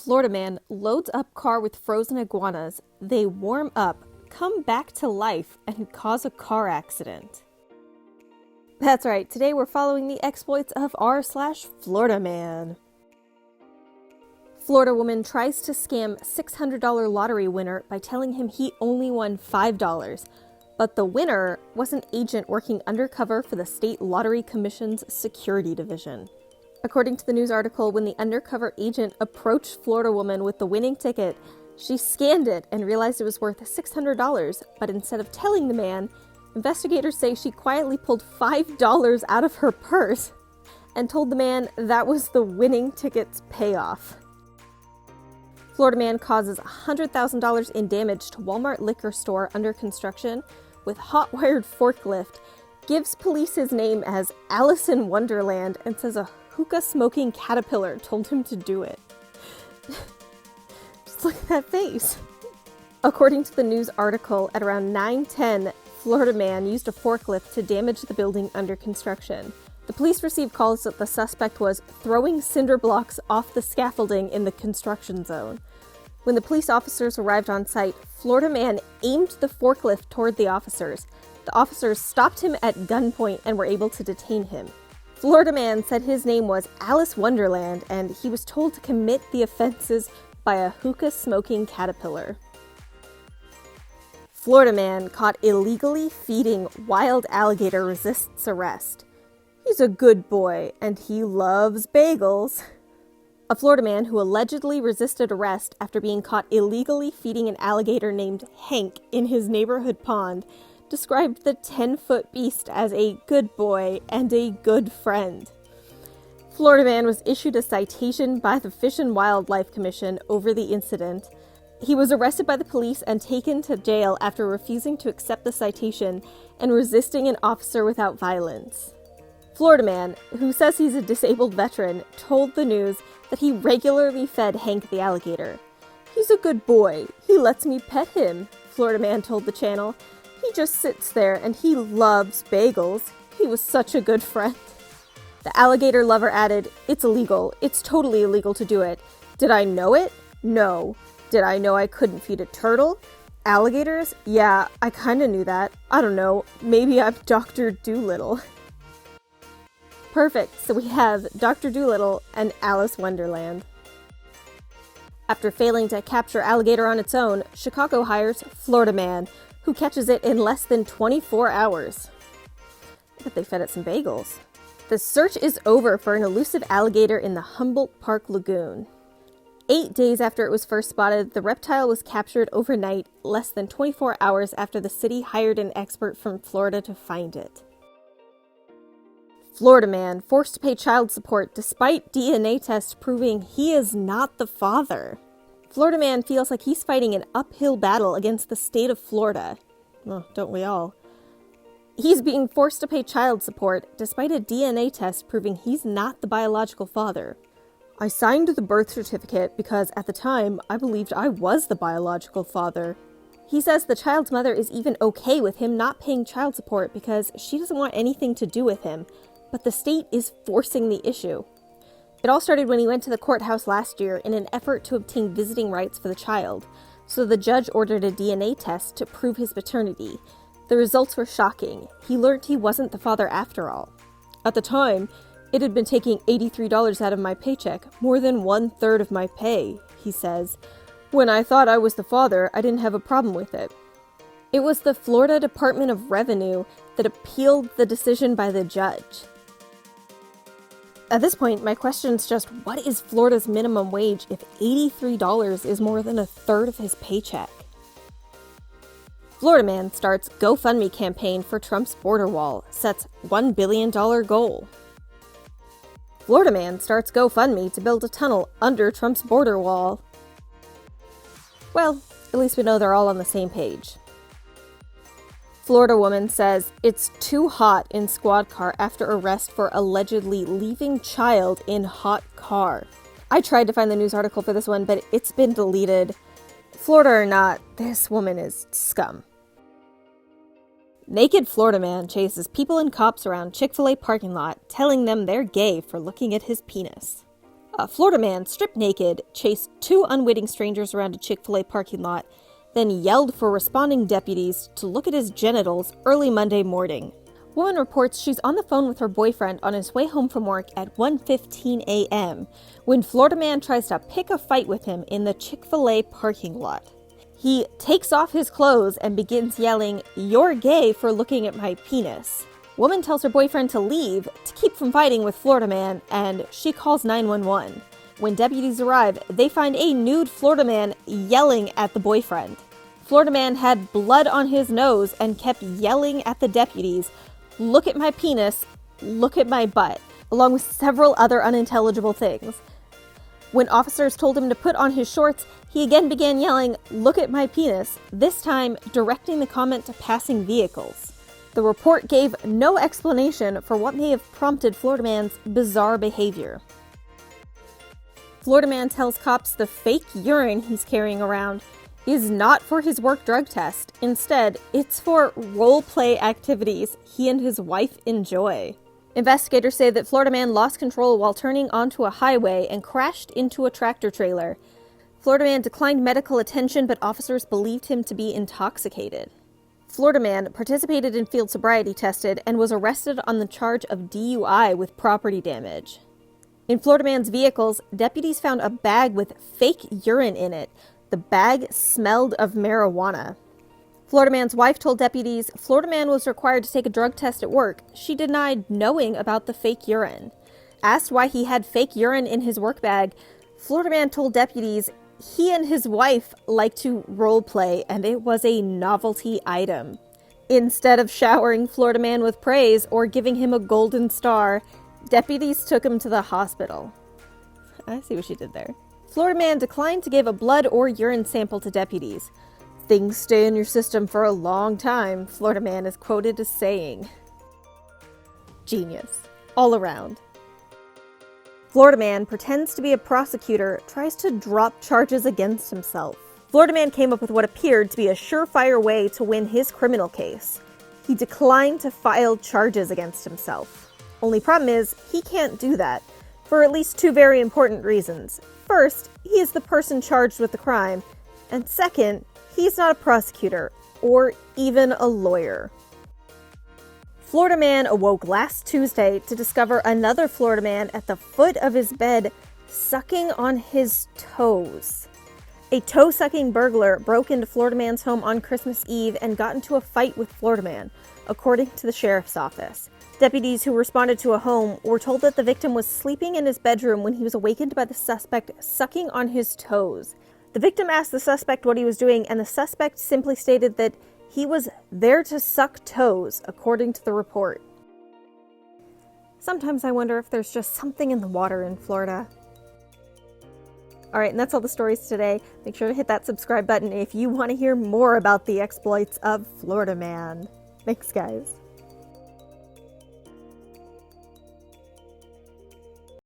Florida man loads up car with frozen iguanas. They warm up, come back to life, and cause a car accident. That's right, today we're following the exploits of r/Florida man. Florida woman tries to scam $600 lottery winner by telling him he only won $5, but the winner was an agent working undercover for the State Lottery Commission's security division. According to the news article, when the undercover agent approached Florida woman with the winning ticket, she scanned it and realized it was worth $600, but instead of telling the man, investigators say she quietly pulled $5 out of her purse and told the man that was the winning ticket's payoff. Florida man causes $100,000 in damage to Walmart liquor store under construction with hot-wired forklift, gives police his name as Alice in Wonderland, and says a hookah-smoking caterpillar told him to do it. Just look at that face. According to the news article, at around 9:10, Florida man used a forklift to damage the building under construction. The police received calls that the suspect was throwing cinder blocks off the scaffolding in the construction zone. When the police officers arrived on site, Florida man aimed the forklift toward the officers. The officers stopped him at gunpoint and were able to detain him. Florida man said his name was Alice Wonderland, and he was told to commit the offenses by a hookah-smoking caterpillar. Florida man caught illegally feeding wild alligator resists arrest. He's a good boy, and he loves bagels. A Florida man who allegedly resisted arrest after being caught illegally feeding an alligator named Hank in his neighborhood pond described the 10-foot beast as a good boy and a good friend. Florida man was issued a citation by the Fish and Wildlife Commission over the incident. He was arrested by the police and taken to jail after refusing to accept the citation and resisting an officer without violence. Florida man, who says he's a disabled veteran, told the news that he regularly fed Hank the alligator. "He's a good boy. He lets me pet him," Florida man told the channel. "He just sits there and he loves bagels. He was such a good friend." The alligator lover added, "It's illegal. It's totally illegal to do it. Did I know it? No. Did I know I couldn't feed a turtle? Alligators? Yeah, I kinda knew that. I don't know. Maybe I'm Dr. Dolittle." Perfect, so we have Dr. Dolittle and Alice Wonderland. After failing to capture alligator on its own, Chicago hires Florida man, who catches it in less than 24 hours. I bet they fed it some bagels. The search is over for an elusive alligator in the Humboldt Park Lagoon. 8 days after it was first spotted, the reptile was captured overnight, less than 24 hours after the city hired an expert from Florida to find it. Florida man forced to pay child support despite DNA tests proving he is not the father. Florida man feels like he's fighting an uphill battle against the state of Florida. Well, don't we all? He's being forced to pay child support despite a DNA test proving he's not the biological father. "I signed the birth certificate because at the time I believed I was the biological father." He says the child's mother is even okay with him not paying child support because she doesn't want anything to do with him, but the state is forcing the issue. It all started when he went to the courthouse last year in an effort to obtain visiting rights for the child, so the judge ordered a DNA test to prove his paternity. The results were shocking. He learned he wasn't the father after all. "At the time, it had been taking $83 out of my paycheck, more than 1/3 of my pay," he says. "When I thought I was the father, I didn't have a problem with it." It was the Florida Department of Revenue that appealed the decision by the judge. At this point, my question's just, what is Florida's minimum wage if $83 is more than 1/3 of his paycheck? Florida man starts GoFundMe campaign for Trump's border wall, sets $1 billion goal. Florida man starts GoFundMe to build a tunnel under Trump's border wall. Well, at least we know they're all on the same page. Florida woman says it's too hot in squad car after arrest for allegedly leaving child in hot car. I tried to find the news article for this one, but it's been deleted. Florida or not, this woman is scum. Naked Florida man chases people and cops around ChickFilA parking lot, telling them they're gay for looking at his penis. A Florida man, stripped naked, chased two unwitting strangers around a Chick-fil-A parking lot, then yelled for responding deputies to look at his genitals early Monday morning. Woman reports she's on the phone with her boyfriend on his way home from work at 1:15 a.m. when Florida man tries to pick a fight with him in the Chick-fil-A parking lot. He takes off his clothes and begins yelling, "You're gay for looking at my penis." Woman tells her boyfriend to leave to keep from fighting with Florida man, and she calls 911. When deputies arrive, they find a nude Florida man yelling at the boyfriend. Florida man had blood on his nose and kept yelling at the deputies, "Look at my penis, look at my butt," along with several other unintelligible things. When officers told him to put on his shorts, he again began yelling, "Look at my penis," this time directing the comment to passing vehicles. The report gave no explanation for what may have prompted Florida man's bizarre behavior. Florida man tells cops the fake urine he's carrying around is not for his work drug test. Instead, it's for role-play activities he and his wife enjoy. Investigators say that Florida man lost control while turning onto a highway and crashed into a tractor trailer. Florida man declined medical attention, but officers believed him to be intoxicated. Florida man participated in field sobriety tested and was arrested on the charge of DUI with property damage. In Florida man's vehicles, deputies found a bag with fake urine in it. The bag smelled of marijuana. Florida man's wife told deputies Florida man was required to take a drug test at work. She denied knowing about the fake urine. Asked why he had fake urine in his work bag, Florida man told deputies he and his wife like to role play and it was a novelty item. Instead of showering Florida man with praise or giving him a golden star, deputies took him to the hospital. I see what she did there. Florida man declined to give a blood or urine sample to deputies. "Things stay in your system for a long time," Florida man is quoted as saying. Genius. All around. Florida man pretends to be a prosecutor, tries to drop charges against himself. Florida man came up with what appeared to be a surefire way to win his criminal case. He declined to file charges against himself. Only problem is, he can't do that, for at least two very important reasons. First, he is the person charged with the crime, and second, he's not a prosecutor, or even a lawyer. Florida man awoke last Tuesday to discover another Florida man at the foot of his bed, sucking on his toes. A toe-sucking burglar broke into Florida man's home on Christmas Eve and got into a fight with Florida man, according to the sheriff's office. Deputies who responded to a home were told that the victim was sleeping in his bedroom when he was awakened by the suspect sucking on his toes. The victim asked the suspect what he was doing, and the suspect simply stated that he was there to suck toes, according to the report. Sometimes I wonder if there's just something in the water in Florida. Alright, and that's all the stories today. Make sure to hit that subscribe button if you want to hear more about the exploits of Florida man. Thanks, guys.